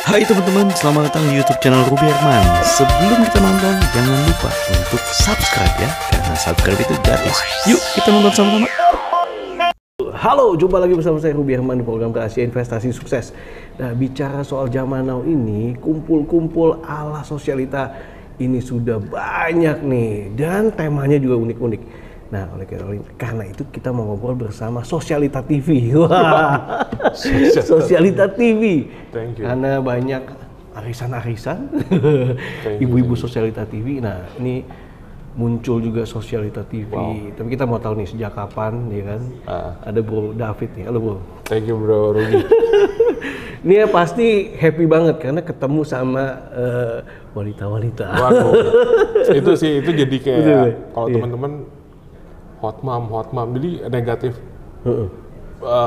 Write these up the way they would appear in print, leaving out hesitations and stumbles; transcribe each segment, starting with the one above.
Hai teman-teman, selamat datang di YouTube channel Ruby Herman. Sebelum kita nonton, jangan lupa untuk subscribe ya, karena subscribe itu gratis. Yuk kita nonton sama-sama. Halo, jumpa lagi bersama saya Ruby Herman di program Rahasia Investasi Sukses. Nah, bicara soal zaman now ini, kumpul-kumpul ala sosialita ini sudah banyak nih, dan temanya juga unik-unik. Nah, karena itu kita mau ngobrol bersama Sosialita TV. Wah, Sosialita TV. Thank you. Karena banyak arisan-arisan, ibu-ibu Sosialita TV. Nah, ini muncul juga Sosialita TV. Wow. Tapi kita mau tahu nih sejak kapan, ya kan? Ada Bro David nih. Halo Bro. Thank you Bro Ruby. Ini ya pasti happy banget karena ketemu sama wanita-wanita. Waduh. Itu jadi kayak kalau iya. teman-teman hot mom, jadi negatif.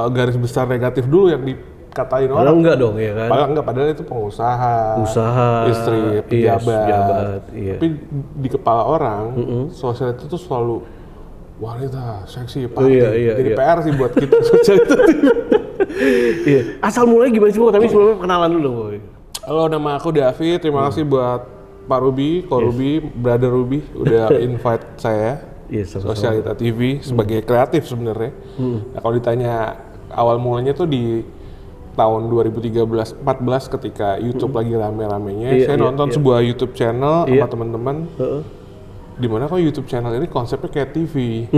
Garis besar negatif dulu yang dikatain Padahal orang. enggak dong, ya kan? Padahal itu pengusaha, Istri, pejabat. Iya. Tapi di kepala orang, sosial itu tuh selalu wanita, seksi, party. Iya. PR sih buat kita sosial itu. Iya. Asal mulai gimana sih Bro? Tapi sebelumnya kenalan dulu Bro. Halo, nama aku David. Terima kasih buat Pak Ruby, Ruby, Brother Ruby udah invite saya. Yes, Sosialita TV sebagai kreatif sebenarnya. Nah, kalau ditanya awal mulanya tuh di tahun 2013-14 ketika YouTube lagi rame-ramenya, saya nonton sebuah YouTube channel sama teman-teman. Dimana kok YouTube channel ini konsepnya kayak TV.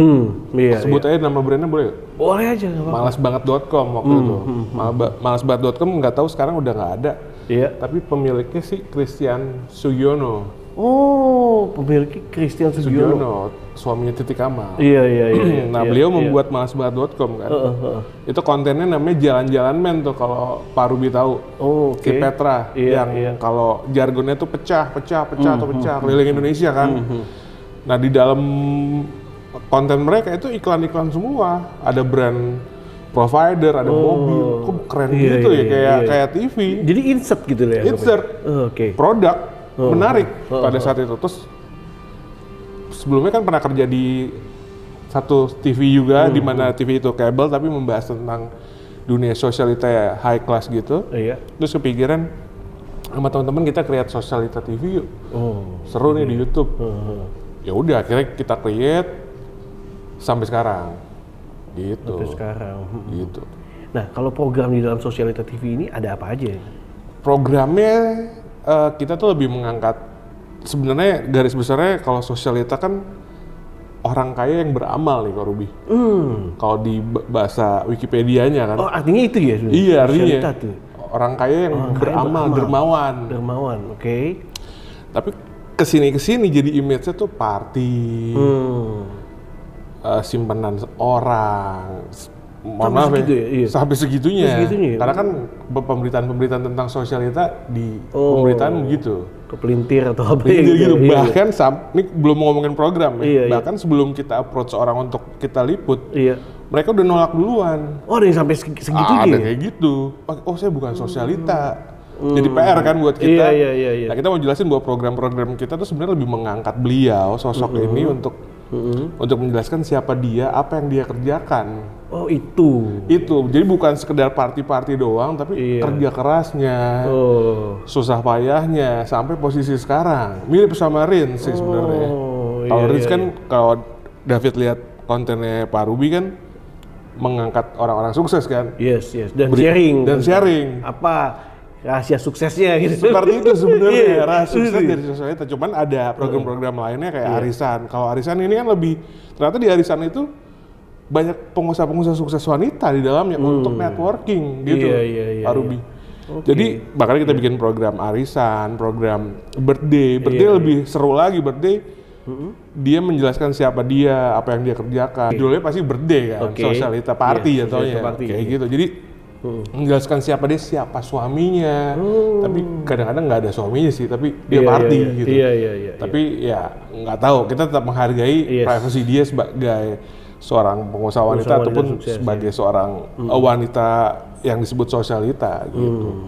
Sebut aja nama brandnya boleh? Boleh aja, nggak apa-apa. Malasbanget.com waktu itu. Malasbanget.com nggak tahu sekarang udah nggak ada. Iya. Tapi pemiliknya sih Christian Sugiono. Oh, pemiliknya Christian Sugiono. Suaminya Titi Kamal. Iya. Nah, beliau membuat malasbanget.com kan. Itu kontennya namanya Jalan-Jalan Men tuh kalau Pak Ruby tahu. Oh, Ki Petra yang kalau jargonnya tuh pecah keliling Indonesia kan. Nah, di dalam konten mereka itu iklan-iklan semua. Ada brand provider, ada mobil. Kok keren gitu ya kayak TV. Jadi insert gitu ya. Insert. Produk menarik pada saat itu. Terus sebelumnya kan pernah kerja di satu TV juga, di mana TV itu kabel tapi membahas tentang dunia sosialita ya, high class gitu. Terus kepikiran sama teman-teman kita create Sosialita TV yuk. Seru nih di YouTube. Ya udah akhirnya kita create sampai sekarang. Gitu. Sampai sekarang. Gitu. Nah, kalau program di dalam Sosialita TV ini ada apa aja? Programnya kita tuh lebih mengangkat, sebenarnya garis besarnya kalau sosialita kan orang kaya yang beramal nih Kak Ruby. Kalau di bahasa Wikipedia-nya kan. Oh, artinya itu ya? Iya, artinya orang kaya yang beramal, dermawan. Dermawan, oke. Tapi kesini jadi image-nya tuh party, simpanan orang. Sampai segitunya. Karena kan pemberitaan tentang sosialita di pemberitaan begitu. Kepelintir atau apa gitu. Bahkan ini belum ngomongin program ya. Bahkan sebelum kita approach orang untuk kita liput, mereka udah nolak duluan. Oh, ada yang sampai segitunya? Ada kayak gitu. Oh, saya bukan sosialita. Jadi PR kan buat kita. Iya. Nah, kita mau jelasin bahwa program-program kita tuh sebenarnya lebih mengangkat beliau, sosok ini untuk menjelaskan siapa dia, apa yang dia kerjakan. Oh, itu. Jadi bukan sekedar party doang, tapi kerja kerasnya, susah payahnya, sampai posisi sekarang. Mirip sama Rin sih sebenarnya. Kalau Rin kan, kalau David lihat kontennya Pak Ruby kan, mengangkat orang-orang sukses kan. Yes. Dan sharing. Apa rahasia suksesnya gitu. Seperti itu sebenarnya rahasia sukses dari sosialita. Cuman ada program-program lainnya kayak arisan. Kalau arisan ini kan lebih, ternyata di arisan itu banyak pengusaha-pengusaha sukses wanita di dalamnya untuk networking gitu, Pak Ruby. Jadi makanya kita bikin program arisan, program birthday lebih seru lagi. Birthday dia menjelaskan siapa dia, apa yang dia kerjakan. Judulnya pasti birthday kan, sosialita party jatuhnya, kayak gitu. Jadi menjelaskan siapa dia, siapa suaminya. Tapi kadang-kadang nggak ada suaminya sih, tapi dia party gitu. Tapi ya nggak tahu, kita tetap menghargai privasi dia sebagai seorang pengusaha wanita ataupun sukses, sebagai seorang wanita yang disebut sosialita gitu.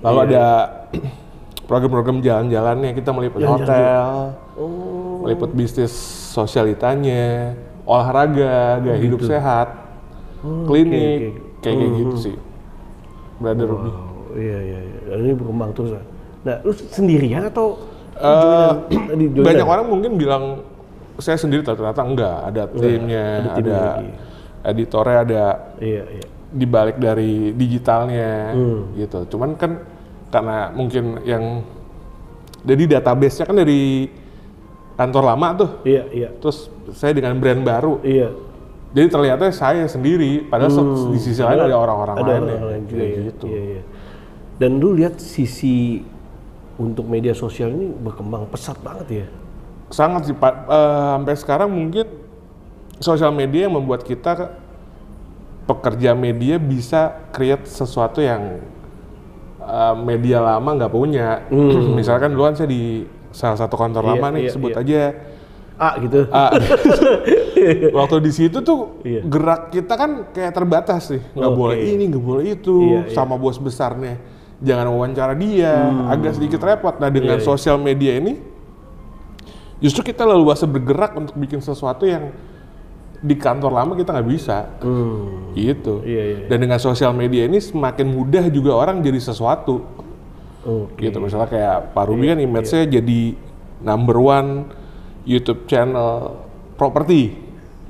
Lalu ada program-program jalan-jalannya, kita meliput hotel, meliput bisnis sosialitanya, olahraga, gaya hidup sehat, klinik, kayak gitu sih. Brother Ruby. Iya. Dan ini berkembang terus. Nah, lu sendirian atau banyak orang mungkin bilang saya sendiri, ternyata enggak, ada timnya, ada editornya, ada di balik dari digitalnya gitu. Cuman kan karena mungkin yang jadi database-nya kan dari kantor lama tuh. Iya. Terus saya dengan brand baru. Iya. Jadi terlihatnya saya sendiri, padahal di sisi lain ada orang-orang lain juga gitu. Iya. Dan lu lihat sisi untuk media sosial ini berkembang pesat banget ya. Sangat sih Pak. Sampai sekarang mungkin sosial media yang membuat kita pekerja media bisa create sesuatu yang media lama nggak punya. Misalkan duluan saya di salah satu kantor lama nih, sebut aja A gitu. Waktu di situ tuh gerak kita kan kayak terbatas sih, nggak boleh ini, nggak boleh itu, sama bos besarnya jangan wawancara dia, agak sedikit repot. Nah dengan sosial media ini justru kita leluasa bergerak untuk bikin sesuatu yang di kantor lama kita nggak bisa, gitu. Dan dengan sosial media ini semakin mudah juga orang jadi sesuatu, gitu. Misalnya kayak Pak Ruby kan image-nya jadi number 1 YouTube channel properti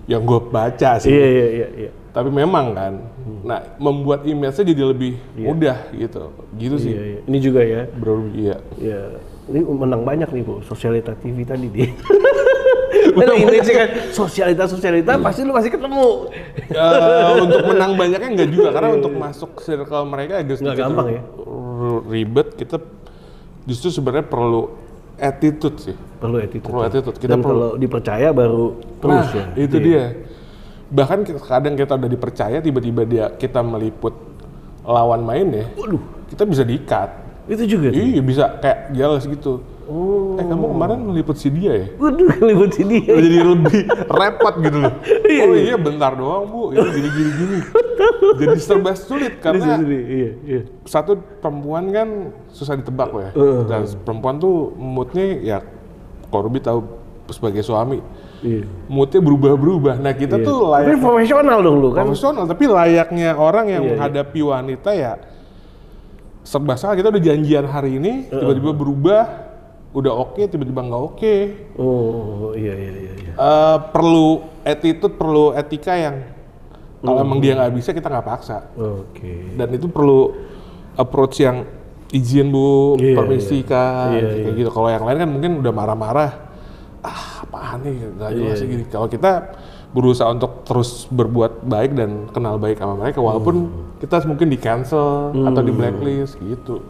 yang gue baca sih. Iya. Tapi memang kan, nah membuat image-nya jadi lebih mudah gitu sih. Iya. Ini juga ya, Bro. Iya. Ini menang banyak nih Bu, Sosialita TV tadi dia. Nah, ini sih kan sosialita pasti lu pasti ketemu. Untuk menang banyaknya enggak juga, karena untuk masuk circle mereka agak sedikit gampang ya. Ribet. Kita justru sebenarnya perlu attitude sih. Perlu attitude. Kita dan kalau dipercaya baru terus ya. Itu dia. Bahkan kadang kita udah dipercaya, tiba-tiba kita meliput lawan mainnya, kita bisa di-cut. Itu juga tuh? Iya, bisa kayak jelas gitu. Kamu kemarin meliput si dia ya? Waduh, meliput si dia. Jadi lebih repot gitu loh. Iya bentar doang Bu, ini gini. Jadi serba sulit karena satu, perempuan kan susah ditebak ya. Dan perempuan tuh moodnya ya, kalau Ruby tahu sebagai suami, moodnya berubah-berubah. Nah kita tuh layak. Tapi profesional dong lu kan? Profesional, tapi layaknya orang yang menghadapi wanita ya serba salah. Kita udah janjian hari ini, tiba-tiba berubah, udah oke, tiba-tiba nggak oke. Iya. Perlu attitude, perlu etika yang kalau emang dia nggak bisa, kita nggak paksa. Dan itu perlu approach yang izin Bu, permisi Kak, kayak gitu. Kalau yang lain kan mungkin udah marah-marah, apaan nih, nggak jelas gini. Kalau kita berusaha untuk terus berbuat baik dan kenal baik sama mereka, walaupun kita mungkin di cancel atau di blacklist gitu,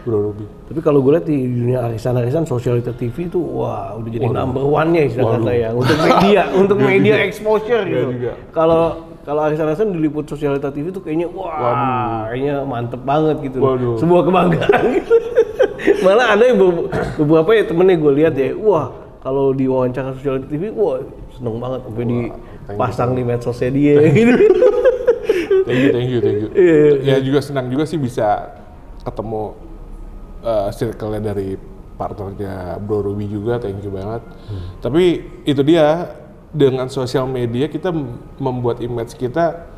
Bro Ruby. Tapi kalau gue lihat di dunia arisan Sosialita TV itu wah udah jadi number 1-nya istilah kata ya untuk media exposure gitu. Kalau arisan diliput Sosialita TV itu kayaknya kayaknya mantep banget gitu. Sebuah kebanggaan gitu. Malah ada yang beberapa ya temennya gue lihat ya, kalau di wawancara Sosialita TV, seneng banget sampai dipasang di medsosnya dia gitu. Thank you. Ya juga senang juga sih bisa ketemu circle-nya dari partnernya Bro Ruby juga, thank you banget. Tapi itu dia, dengan sosial media kita membuat image kita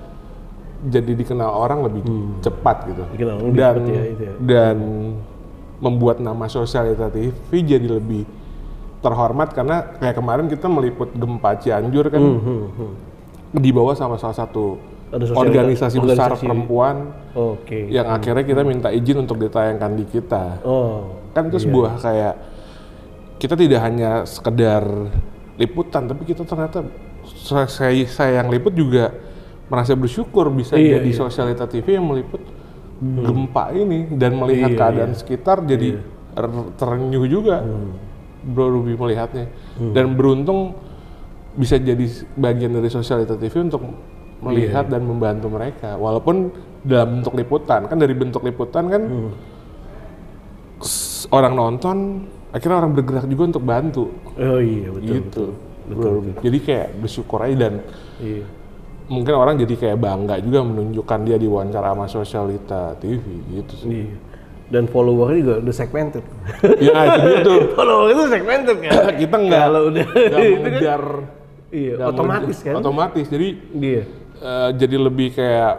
jadi dikenal orang lebih cepat gitu. Dan membuat nama Sosialita TV jadi lebih terhormat, karena kayak kemarin kita meliput gempa Cianjur kan, dibawa sama salah satu organisasi besar perempuan, yang akhirnya kita minta izin untuk ditayangkan di kita. Kan itu sebuah kayak, kita tidak hanya sekedar liputan, tapi kita ternyata saya yang liput juga merasa bersyukur bisa jadi Sosialita TV yang meliput gempa ini dan melihat keadaan sekitar, jadi terenyuh juga. Bro Ruby melihatnya, dan beruntung bisa jadi bagian dari Sosialita TV untuk melihat dan membantu mereka, walaupun dalam bentuk liputan. Kan dari bentuk liputan kan orang nonton, akhirnya orang bergerak juga untuk bantu. Betul. Jadi kayak bersyukur aja, dan mungkin orang jadi kayak bangga juga menunjukkan dia di wawancara sama Sosialita TV gitu sih. Dan followernya juga udah segmented. Ya itu dia tuh. Follower itu segmented kan? Kita nggak mengejar. Otomatis kan? Otomatis, jadi jadi lebih kayak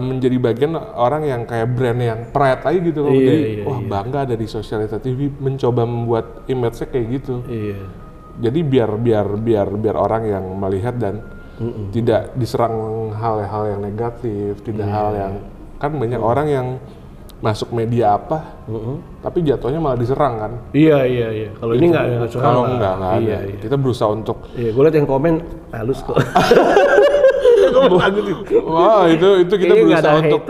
menjadi bagian orang yang kayak brand yang pride aja gitu loh. Jadi bangga ada di Sosialita TV, mencoba membuat image-nya kayak gitu. Iya. Jadi biar orang yang melihat dan tidak diserang hal-hal yang negatif, tidak hal yang kan banyak orang yang masuk media apa, tapi jatuhnya malah diserang kan. Iya. Kalau ini nggak serang. Kalau nggak ada. Iya. Kita berusaha untuk. Iya, gue liat yang komen halus kok. Wah, itu kita berusaha untuk.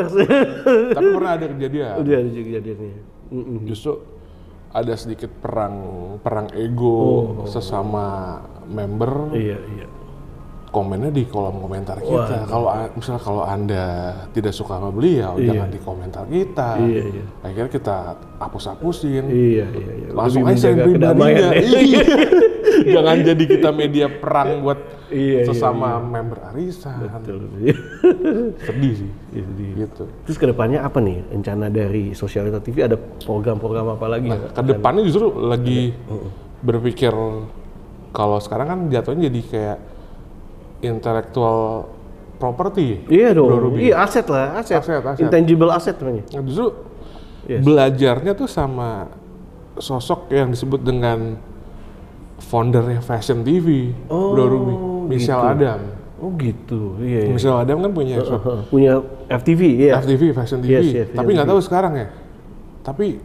Tapi pernah ada kejadian. Udah ada kejadiannya. Justru ada sedikit perang ego sesama member. Iya. Komennya di kolom komentar kita. Kalau Anda tidak suka sama beliau, jangan di komentar kita. Iya. Akhirnya kita hapus-hapusin. Iya. Langsung aja pribadinya. Jangan jadi kita media perang buat sesama member arisan. Betul. Sedih sih. Gitu. Terus kedepannya apa nih rencana dari Sosialita TV? Ada program-program apa lagi? Nah, kedepannya justru lagi berpikir, kalau sekarang kan jatuhnya jadi kayak intellectual property. Iya dong. Iya, aset. Intangible asset namanya. Nah, justru belajarnya tuh sama sosok yang disebut dengan foundernya Fashion TV, Bro Ruby, Michelle Adam. Oh gitu. Iya. Michelle Adam kan punya FTV, ya. FTV Fashion TV. Yes, tapi nggak tahu sekarang ya. Tapi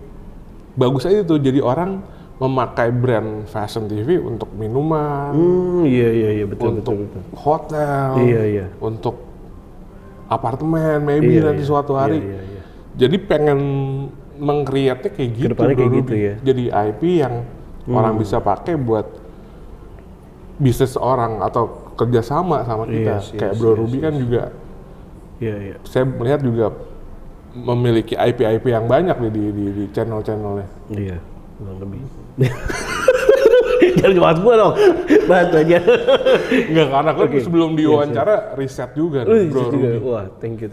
bagus aja tuh, jadi orang memakai brand Fashion TV untuk minuman, iya betul, untuk hotel, untuk apartemen, nanti suatu hari. Iya. Jadi pengen meng-create-nya kayak gitu. Kedepannya kayak gitu ya. Jadi IP yang orang bisa pakai buat bisnis orang atau kerjasama sama kita. Kayak Bro Ruby kan juga. Iya. Saya melihat juga memiliki IP yang banyak di channel-channelnya. Iya. Lebih. Jangan cuma gua dong, bantu aja. Enggak, karena aku sebelum diwawancara riset juga nih, Bro Ruby. Wah, thank you.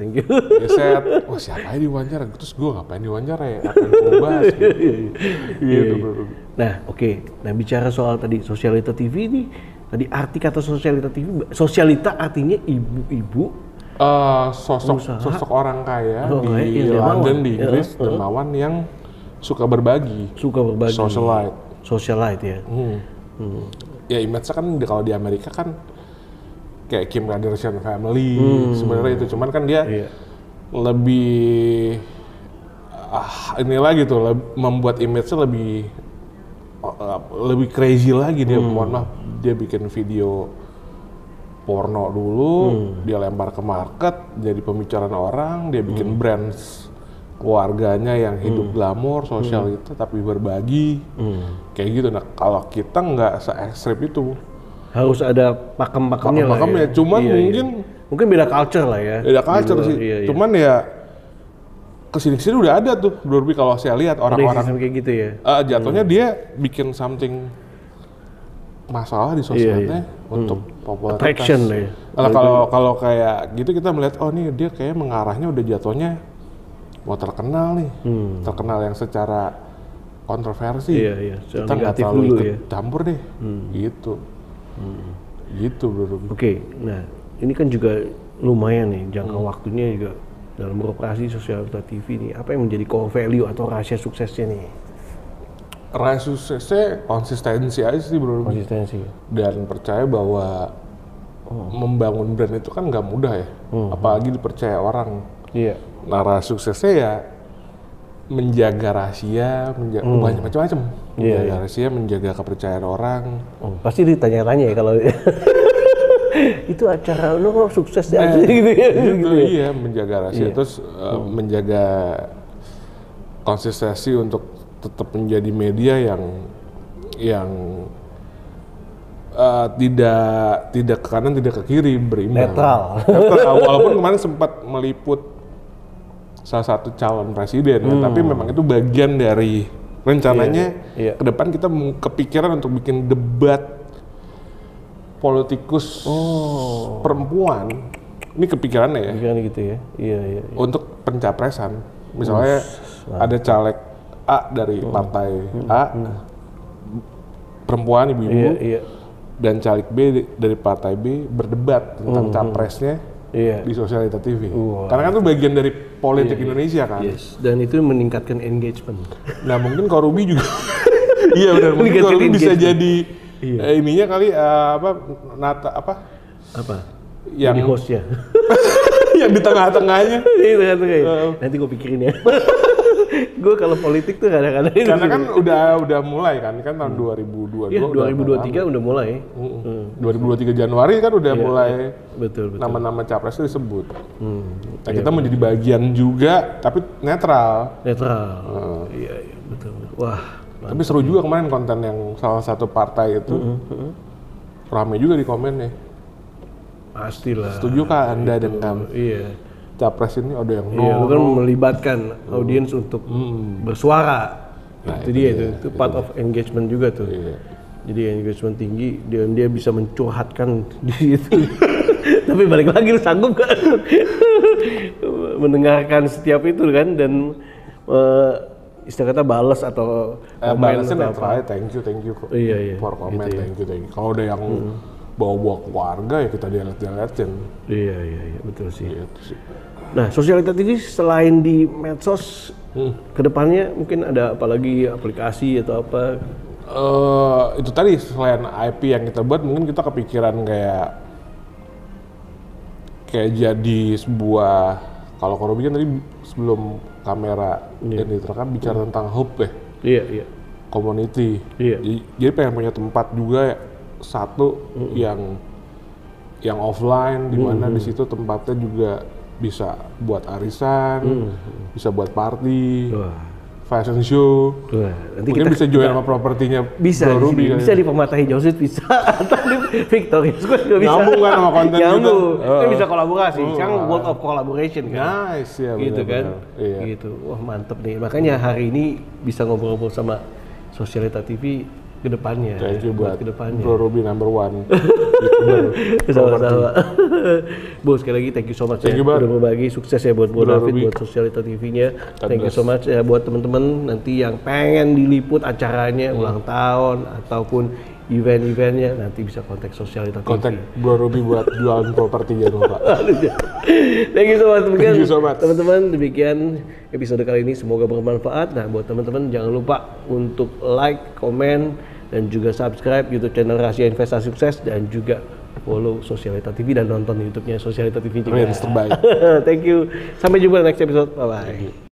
Riset, siapa yang diwawancara? Terus gua ngapain diwawancara ya? Apa yang gua bahas? Gitu, Bro Ruby. Nah, oke. Nah, bicara soal tadi Sosialita TV ini, tadi arti kata Sosialita TV, Sosialita artinya ibu-ibu. Sosok orang kaya di London, di Inggris, dermawan yang suka berbagi. Socialite ya. Ya image-nya kan kalau di Amerika kan kayak Kim Kardashian family sebenarnya itu, cuman kan dia lebih ini lagi tuh membuat image-nya lebih crazy lagi dia. Mohon maaf, dia bikin video porno dulu, dia lempar ke market jadi pembicaraan orang, dia bikin brands keluarganya yang hidup glamor, sosialita tapi berbagi, kayak gitu. Nah, kalau kita nggak se-ekstrim itu, harus ada pakem-pakemnya lah ya. Cuman mungkin beda culture lah ya. Beda culture sih. Cuman ya kesini-sini udah ada tuh, Dorby, kalau saya lihat orang-orang kayak gitu ya. Jatuhnya dia bikin something masalah di sosmednya untuk popularitas. Attraction lah ya. Kalau kayak gitu kita melihat, oh nih dia kayak mengarahnya udah jatuhnya mau terkenal nih, terkenal yang secara kontroversi. Iya. Kita nggak terlalu ikut campur deh, gitu. Gitu, Bro. Oke, nah ini kan juga lumayan nih jangka waktunya juga dalam beroperasi Sosialita TV nih. Apa yang menjadi core value atau rahasia suksesnya nih? Rahasia suksesnya konsistensi aja sih, Bro. Konsistensi. Dan percaya bahwa membangun brand itu kan nggak mudah ya, apalagi dipercaya orang. Iya. Nah, rahasia suksesnya ya menjaga rahasia, banyak macam-macam. Menjaga rahasia, menjaga kepercayaan orang. Pasti ditanya-tanya ya kalau itu acara lo sukses aja gitu ya. Iya, menjaga rahasia, terus menjaga konsistensi untuk tetap menjadi media yang tidak ke kanan, tidak ke kiri, berimbang. Netral. Walaupun kemarin sempat meliput salah satu calon presiden, ya, tapi memang itu bagian dari rencananya. Ke depan kita kepikiran untuk bikin debat politikus perempuan. Ini kepikirannya ya. Kepikiran gitu ya. Iya. Untuk pencapresan. Misalnya ada caleg A dari partai A, perempuan, ibu-ibu, dan caleg B dari partai B berdebat tentang capresnya. Iya. di Sosialita TV. Wah. Karena kan itu bagian dari politik Indonesia kan. Yes. Dan itu meningkatkan engagement. Nah mungkin Korubi juga, iya benar. Mungkin Meningkatkan Korubi bisa engagement. jadi Iya. ininya kali Apa? yang Jadi hostnya. yang di tengah-tengahnya. Di tengah-tengah. Nanti gue pikirin ya. Gue kalau politik tuh kadang-kadang itu. Karena kan udah mulai kan tahun 2022. Iya, 2023 udah mulai. 2023 Januari kan udah mulai Betul. nama-nama capres itu disebut. Nah, kita menjadi bagian juga tapi netral. Netral. Iya, betul. Wah, Tapi seru juga kemarin konten yang salah satu partai itu. Rame juga di komennya. pastilah. Setuju kah Anda dengan Iya. capres ini ada yang Iya, lu kan melibatkan audiens untuk bersuara. Nah, itu dia itu part of engagement juga tuh. Iya. Jadi engagement tinggi dan dia bisa mencurhatkan di situ. Tapi balik lagi lu sanggup gak mendengarkan setiap itu kan dan istilah kata balas atau komen balasnya atau netral, apa. thank you Iya. for comment, Gitu ya. thank you. Kalau ada yang bawa-bawa keluarga ya kita dilihat-lihatin. Iya, betul sih. Gitu sih. Nah, Sosialita TV selain di medsos, kedepannya mungkin ada apalagi aplikasi atau apa? Itu tadi selain IP yang kita buat mungkin kita kepikiran kayak jadi sebuah, kalau Korubi kan tadi sebelum kamera ini terekam bicara tentang hope Iya. community. Iya. Jadi pengen punya tempat juga satu yang offline di mana di situ tempatnya juga bisa buat arisan, bisa buat party, Wah. fashion show. Wah, nanti Mungkin bisa join sama propertinya bisa Bro di Ruby sini, kali bisa ya. di Permata Hijau Street bisa atau di Victoria Square juga bisa. Nyambung kan sama konten Nyambung. kita. Kita bisa kolaborasi. Sekarang Wah. world of collaboration kan. Nice ya, Gitu kan. benar-benar. Iya. Gitu. Wah, mantep nih. Makanya hari ini bisa ngobrol-ngobrol sama Sosialita TV ke depannya. Thank you buat kedepannya. Bro Ruby number 1 YouTuber Sama-sama. Bos, sekali lagi thank you so much Thank ya. you, Bang. Udah berbagi, sukses ya buat Bro David, Ruby. buat Sosialita TV-nya. Thank you bless. so much ya buat teman-teman nanti yang pengen diliput acaranya ulang tahun ataupun event-eventnya nanti bisa kontak Sosialita TV. kontak Bro Ruby buat jualan properti jangan lupa. Thank you so much. Thank you so much. Teman-teman, demikian episode kali ini, semoga bermanfaat. Nah, buat teman-teman jangan lupa untuk like, komen, dan juga subscribe YouTube channel Rahasia Investasi Sukses dan juga follow Sosialita TV dan nonton YouTube-nya Sosialita TV juga. Terbaik. Thank you. Sampai jumpa di next episode. Bye bye.